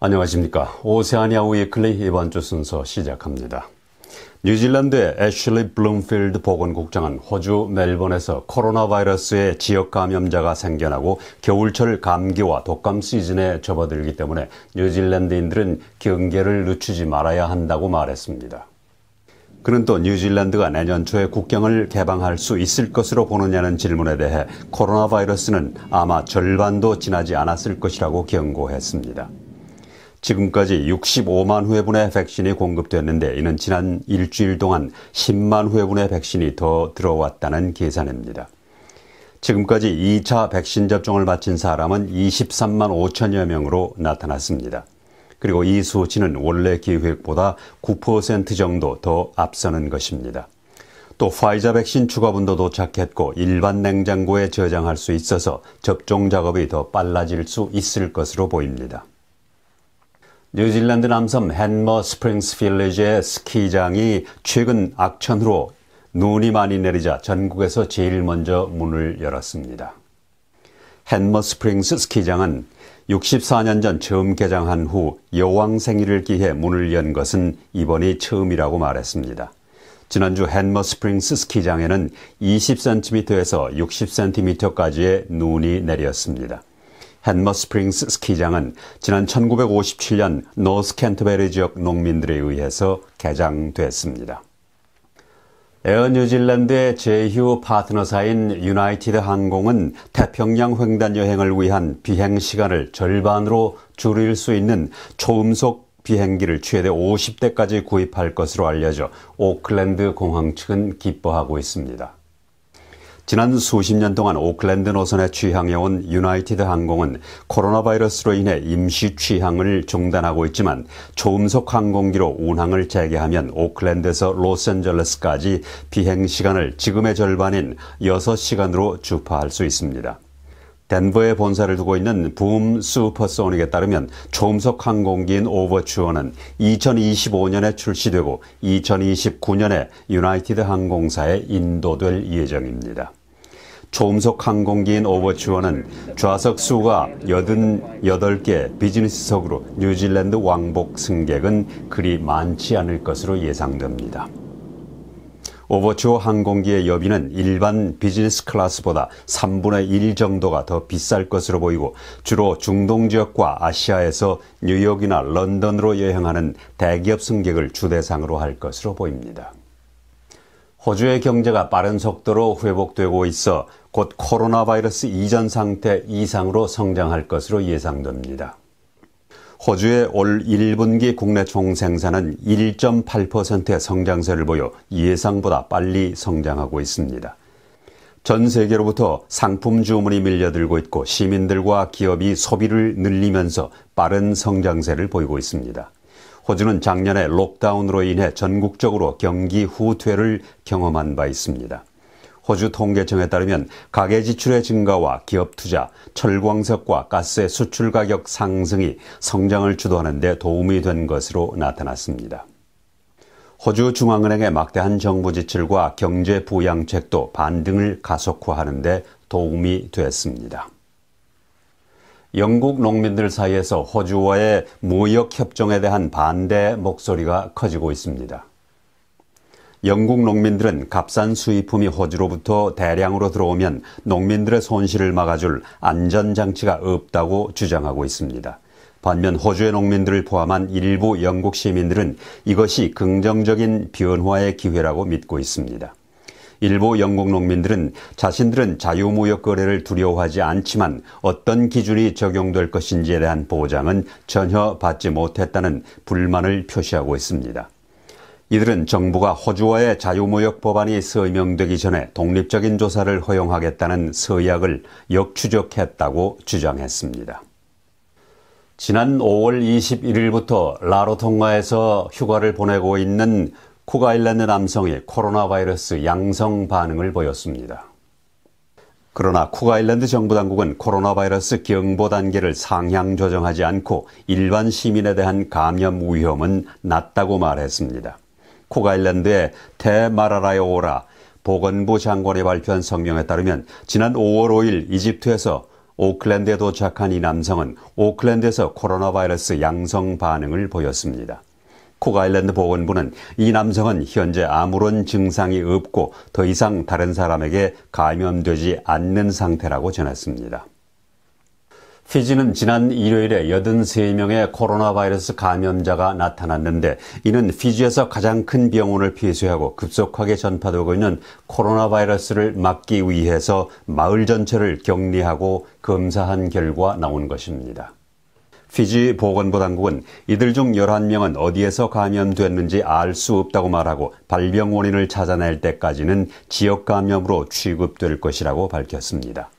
안녕하십니까. 오세아니아 위클리 이번 주 순서 시작합니다. 뉴질랜드의 애슐리 블룸필드 보건국장은 호주 멜번에서 코로나 바이러스의 지역 감염자가 생겨나고 겨울철 감기와 독감 시즌에 접어들기 때문에 뉴질랜드인들은 경계를 늦추지 말아야 한다고 말했습니다. 그는 또 뉴질랜드가 내년 초에 국경을 개방할 수 있을 것으로 보느냐는 질문에 대해 코로나 바이러스는 아마 절반도 지나지 않았을 것이라고 경고했습니다. 지금까지 65만 회분의 백신이 공급됐는데 이는 지난 일주일 동안 10만 회분의 백신이 더 들어왔다는 계산입니다. 지금까지 2차 백신 접종을 마친 사람은 23만 5천여 명으로 나타났습니다. 그리고 이 수치는 원래 계획보다 9% 정도 더 앞서는 것입니다. 또 화이자 백신 추가분도 도착했고 일반 냉장고에 저장할 수 있어서 접종 작업이 더 빨라질 수 있을 것으로 보입니다. 뉴질랜드 남섬 헨머 스프링스 빌리지의 스키장이 최근 악천후로 눈이 많이 내리자 전국에서 제일 먼저 문을 열었습니다. 헨머 스프링스 스키장은 64년 전 처음 개장한 후 여왕 생일을 기해 문을 연 것은 이번이 처음이라고 말했습니다. 지난주 헨머 스프링스 스키장에는 20cm에서 60cm까지의 눈이 내렸습니다. 헨머 스프링스 스키장은 지난 1957년 노스 캔터베리 지역 농민들에 의해서 개장됐습니다. 에어 뉴질랜드의 제휴 파트너사인 유나이티드 항공은 태평양 횡단 여행을 위한 비행 시간을 절반으로 줄일 수 있는 초음속 비행기를 최대 50대까지 구입할 것으로 알려져 오클랜드 공항 측은 기뻐하고 있습니다. 지난 수십 년 동안 오클랜드 노선에 취항해온 유나이티드 항공은 코로나 바이러스로 인해 임시 취항을 중단하고 있지만 초음속 항공기로 운항을 재개하면 오클랜드에서 로스앤젤레스까지 비행 시간을 지금의 절반인 6시간으로 주파할 수 있습니다. 덴버에 본사를 두고 있는 붐 슈퍼소닉에 따르면 초음속 항공기인 오버추어는 2025년에 출시되고 2029년에 유나이티드 항공사에 인도될 예정입니다. 초음속 항공기인 오버추어는 좌석 수가 88개, 비즈니스석으로 뉴질랜드 왕복 승객은 그리 많지 않을 것으로 예상됩니다. 오버추어 항공기의 여비는 일반 비즈니스 클래스보다 3분의 1 정도가 더 비쌀 것으로 보이고 주로 중동 지역과 아시아에서 뉴욕이나 런던으로 여행하는 대기업 승객을 주대상으로 할 것으로 보입니다. 호주의 경제가 빠른 속도로 회복되고 있어 곧 코로나 바이러스 이전 상태 이상으로 성장할 것으로 예상됩니다. 호주의 올 1분기 국내 총생산은 1.8%의 성장세를 보여 예상보다 빨리 성장하고 있습니다. 전 세계로부터 상품 주문이 밀려들고 있고 시민들과 기업이 소비를 늘리면서 빠른 성장세를 보이고 있습니다. 호주는 작년에 록다운으로 인해 전국적으로 경기 후퇴를 경험한 바 있습니다. 호주 통계청에 따르면 가계 지출의 증가와 기업 투자, 철광석과 가스의 수출 가격 상승이 성장을 주도하는 데 도움이 된 것으로 나타났습니다. 호주 중앙은행의 막대한 정부 지출과 경제 부양책도 반등을 가속화하는 데 도움이 됐습니다. 영국 농민들 사이에서 호주와의 무역 협정에 대한 반대 목소리가 커지고 있습니다. 영국 농민들은 값싼 수입품이 호주로부터 대량으로 들어오면 농민들의 손실을 막아줄 안전장치가 없다고 주장하고 있습니다. 반면 호주의 농민들을 포함한 일부 영국 시민들은 이것이 긍정적인 변화의 기회라고 믿고 있습니다. 일부 영국 농민들은 자신들은 자유무역 거래를 두려워하지 않지만 어떤 기준이 적용될 것인지에 대한 보장은 전혀 받지 못했다는 불만을 표시하고 있습니다. 이들은 정부가 호주와의 자유무역 법안이 서명되기 전에 독립적인 조사를 허용하겠다는 서약을 역추적했다고 주장했습니다. 지난 5월 21일부터 라로통가에서 휴가를 보내고 있는 쿡아일랜드 남성이 코로나 바이러스 양성 반응을 보였습니다. 그러나 쿡아일랜드 정부 당국은 코로나 바이러스 경보 단계를 상향 조정하지 않고 일반 시민에 대한 감염 위험은 낮다고 말했습니다. 쿡아일랜드의 테마라라요오라 보건부 장관이 발표한 성명에 따르면 지난 5월 5일 이집트에서 오클랜드에 도착한 이 남성은 오클랜드에서 코로나 바이러스 양성 반응을 보였습니다. 쿡아일랜드 보건부는 이 남성은 현재 아무런 증상이 없고 더 이상 다른 사람에게 감염되지 않는 상태라고 전했습니다. 피지는 지난 일요일에 83명의 코로나 바이러스 감염자가 나타났는데 이는 피지에서 가장 큰 병원을 폐쇄하고 급속하게 전파되고 있는 코로나 바이러스를 막기 위해서 마을 전체를 격리하고 검사한 결과 나온 것입니다. 피지 보건부 당국은 이들 중 11명은 어디에서 감염됐는지 알 수 없다고 말하고 발병 원인을 찾아낼 때까지는 지역 감염으로 취급될 것이라고 밝혔습니다.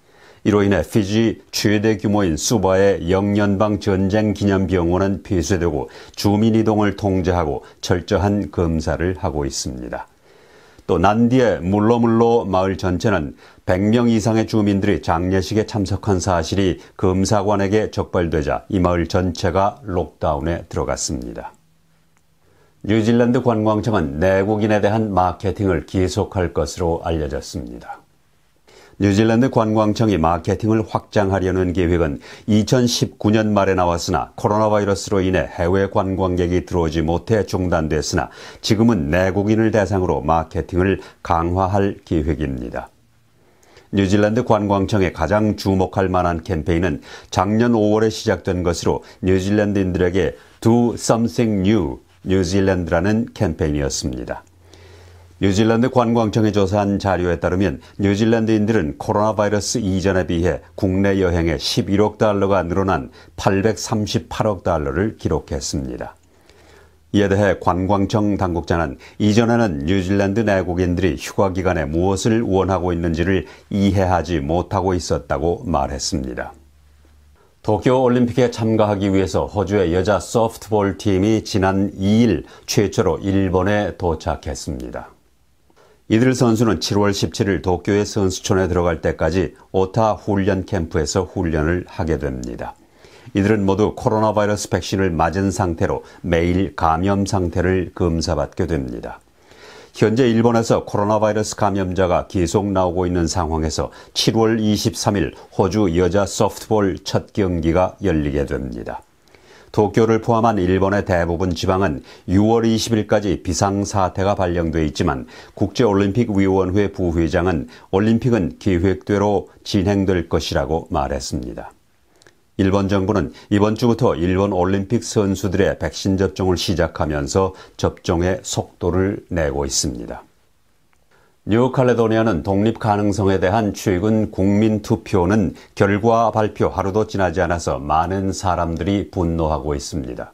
이로 인해 피지 최대 규모인 수바의 영연방 전쟁 기념병원은 폐쇄되고 주민 이동을 통제하고 철저한 검사를 하고 있습니다. 또 난디의 물로물로 마을 전체는 100명 이상의 주민들이 장례식에 참석한 사실이 검사관에게 적발되자 이 마을 전체가 록다운에 들어갔습니다. 뉴질랜드 관광청은 내국인에 대한 마케팅을 계속할 것으로 알려졌습니다. 뉴질랜드 관광청이 마케팅을 확장하려는 계획은 2019년 말에 나왔으나 코로나 바이러스로 인해 해외 관광객이 들어오지 못해 중단됐으나 지금은 내국인을 대상으로 마케팅을 강화할 계획입니다. 뉴질랜드 관광청의 가장 주목할 만한 캠페인은 작년 5월에 시작된 것으로 뉴질랜드인들에게 Do Something New 뉴질랜드라는 캠페인이었습니다. 뉴질랜드 관광청이 조사한 자료에 따르면 뉴질랜드인들은 코로나 바이러스 이전에 비해 국내 여행에 11억 달러가 늘어난 838억 달러를 기록했습니다. 이에 대해 관광청 당국자는 이전에는 뉴질랜드 내국인들이 휴가 기간에 무엇을 원하고 있는지를 이해하지 못하고 있었다고 말했습니다. 도쿄올림픽에 참가하기 위해서 호주의 여자 소프트볼 팀이 지난 2일 최초로 일본에 도착했습니다. 이들 선수는 7월 17일 도쿄의 선수촌에 들어갈 때까지 오타 훈련 캠프에서 훈련을 하게 됩니다. 이들은 모두 코로나 바이러스 백신을 맞은 상태로 매일 감염 상태를 검사받게 됩니다. 현재 일본에서 코로나 바이러스 감염자가 계속 나오고 있는 상황에서 7월 23일 호주 여자 소프트볼 첫 경기가 열리게 됩니다. 도쿄를 포함한 일본의 대부분 지방은 6월 20일까지 비상사태가 발령돼 있지만 국제올림픽위원회 부회장은 올림픽은 계획대로 진행될 것이라고 말했습니다. 일본 정부는 이번 주부터 일본 올림픽 선수들의 백신 접종을 시작하면서 접종의 속도를 내고 있습니다. 뉴칼레도니아는 독립 가능성에 대한 최근 국민투표는 결과 발표 하루도 지나지 않아서 많은 사람들이 분노하고 있습니다.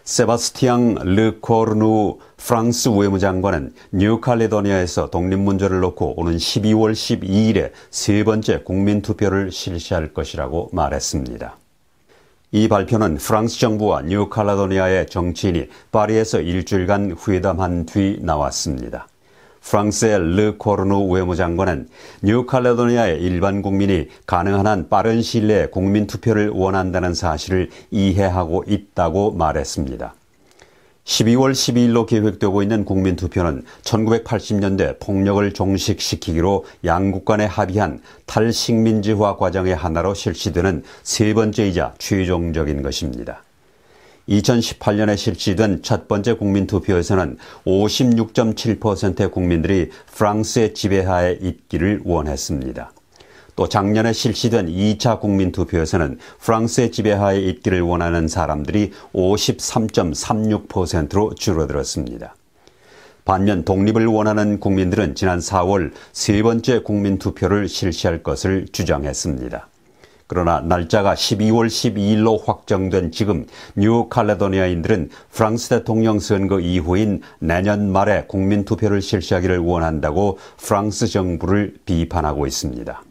세바스티앙 르코르누 프랑스 외무장관은 뉴칼레도니아에서 독립 문제를 놓고 오는 12월 12일에 세 번째 국민투표를 실시할 것이라고 말했습니다. 이 발표는 프랑스 정부와 뉴칼레도니아의 정치인이 파리에서 일주일간 회담한 뒤 나왔습니다. 프랑스의 르코르누 외무장관은 뉴칼레도니아의 일반 국민이 가능한 한 빠른 시일 내에 국민투표를 원한다는 사실을 이해하고 있다고 말했습니다. 12월 12일로 계획되고 있는 국민투표는 1980년대 폭력을 종식시키기로 양국 간에 합의한 탈식민지화 과정의 하나로 실시되는 세 번째이자 최종적인 것입니다. 2018년에 실시된 첫 번째 국민투표에서는 56.7%의 국민들이 프랑스의 지배하에 있기를 원했습니다. 또 작년에 실시된 2차 국민투표에서는 프랑스의 지배하에 있기를 원하는 사람들이 53.36%로 줄어들었습니다. 반면 독립을 원하는 국민들은 지난 4월 세 번째 국민투표를 실시할 것을 주장했습니다. 그러나 날짜가 12월 12일로 확정된 지금 뉴칼레도니아인들은 프랑스 대통령 선거 이후인 내년 말에 국민투표를 실시하기를 원한다고 프랑스 정부를 비판하고 있습니다.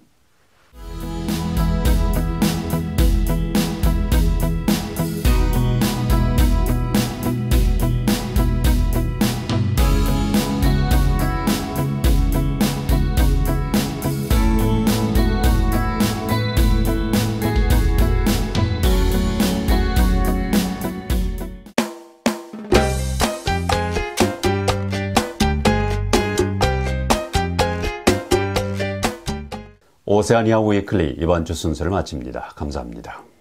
오세아니아 위클리 이번 주 순서를 마칩니다. 감사합니다.